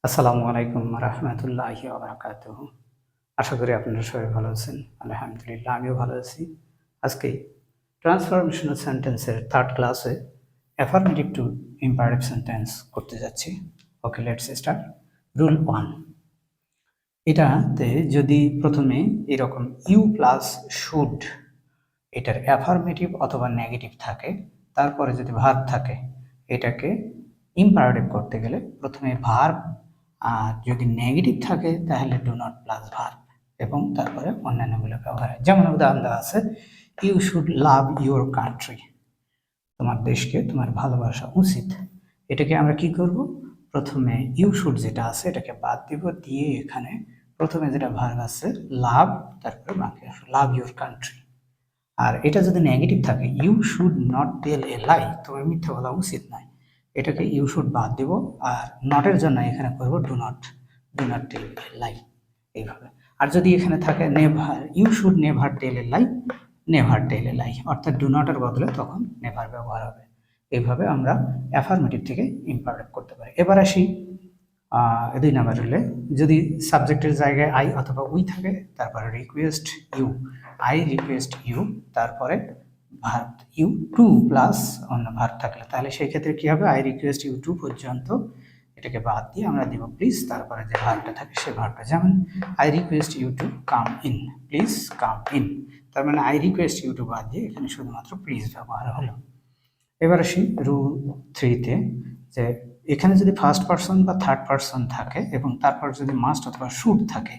আসসালামু আলাইকুম রহমতুল্লাহি ওয়া বারাকাতুহু। আশা করি আপনারা সবাই ভালো আছেন। আলহামদুলিল্লাহ আমিও ভালো আছি। আজকে ট্রান্সফরমেশনাল সেন্টেন্সের থার্ড ক্লাসে অ্যাফার্মেটিভ টু ইম্পারেটিভ সেন্টেন্স করতে যাচ্ছি। ওকে, লেটস স্টার্ট। রুল 1, এটাতে যদি প্রথমে এরকম ইউ প্লাস শুড এটার অ্যাফার্মেটিভ অথবা নেগেটিভ থাকে, তারপরে যদি ভার্ব থাকে, এটাকে ইম্পারেটিভ করতে গেলে প্রথমে ভার্ব, আর যদি নেগেটিভ থাকে তাহলে ডু নট প্লাস ভার্ব এবং তারপরে অন্যান্যগুলো ব্যবহার হয়। যেমন উদাহরণ দেওয়া আছে, you should love your country, তোমার দেশকে তোমার ভালোবাসা উচিত। এটাকে আমরা কি করব, প্রথমে ইউ শুড যেটা আছে এটাকে বাদ দিব, দিয়ে এখানে প্রথমে যেটা ভার্ব আছে লাভ, তারপরে বাকি লাভ ইউর কান্ট্রি। আর এটা যদি নেগেটিভ থাকে, you should not tell a লাই, তোমার মিথ্যা বলা উচিত নয়, এটাকে ইউ শুড বাদ দিব, আর নটের জন্য এখানে করব ডু নট টেল এ লাই, এইভাবে। আর যদি এখানে থাকে never, you should never tell a lie, never tell a lie, অর্থাৎ ডু নটের বদলে তখন নেভার ব্যবহার হবে। এইভাবে আমরা অ্যাফার্মেটিভ থেকে ইম্পারেটিভ করতে পারি। এবার আসি 2 নাম্বার রুলে, যদি সাবজেক্টের জায়গায় আই অথবা উই থাকে, তারপরে request you, I request you, তারপরে ভার্ব ইউ টু প্লাস অন্য ভার্ব থাকলে, তাহলে সেই ক্ষেত্রে কি হবে, আই রিকোয়েস্ট ইউ টু পর্যন্ত এটাকে বাদ দিয়ে আমরা দিব প্লিজ, তারপরে যে ভার্বটা থাকে সেই ভার্বটা। যেমন I request you to come in, please come in, তার মানে আই রিকোয়েস্ট ইউ টু বাদ দিয়ে এখানে শুধুমাত্র প্লিজ ব্যবহার হলো। এবার আসি রুল 3-তে, যে এখানে যদি ফার্স্ট পারসন বা থার্ড পারসন থাকে এবং তারপর যদি মাস্ট অথবা শুড থাকে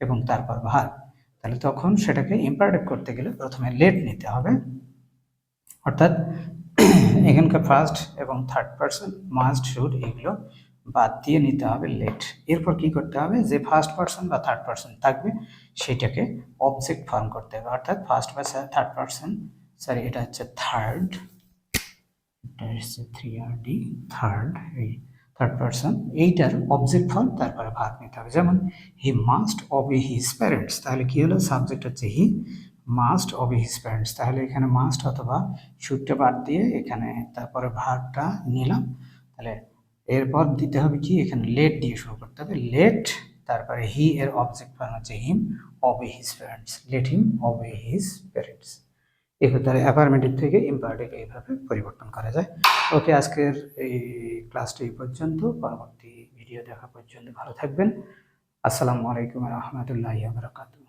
এবং তারপর ভার্ব, তাহলে তখন সেটাকে ইম্পারেটিভ করতে গেলে প্রথমে লেট নিতে হবে, অর্থাৎ এখানকার ফার্স্ট এবং থার্ড পারসন মাস্ট শুড এগুলো বাদ দিয়ে নিতে হবে লেট। এরপর কি করতে হবে, যে ফার্স্ট পারসন বা থার্ড পারসন থাকবে সেটাকে অবজেক্ট ফর্ম করতে হবে, অর্থাৎ ফার্স্ট বা থার্ড পারসন, সরি এটা হচ্ছে থার্ড, থার্ড পারসন, এইটার অবজেক্ট ফর্ম তারপরে ভার্ব নিতে হবে। যেমন হি মাস্ট অবে হিজ প্যারেন্টস, তাহলে কি হলো, সাবজেক্ট হচ্ছে হি, মাস্ট অবে হিজ প্যারেন্টস, তাহলে এখানে মাস্ট অথবা শুডটা বাদ দিয়ে এখানে তারপরে ভার্বটা নিলাম। তাহলে এরপর দিতে হবে কি, এখানে লেট দিয়ে শুরু করতে হবে, লেট, তারপরে হি এর অবজেক্ট ফর্ম হচ্ছে হিম, অবে his parents, let him অবে his parents. তাহলে অ্যাফার্মেটিভ থেকে ইম্পারেটিভ এইভাবে পরিবর্তন করা যায়। ওকে, আজকের এই ক্লাসটি এই পর্যন্ত, পরবর্তী ভিডিও দেখা পর্যন্ত ভালো থাকবেন। আসসালামু আলাইকুম রহমতুল্লাহি ওয়া বারাকাতুহু।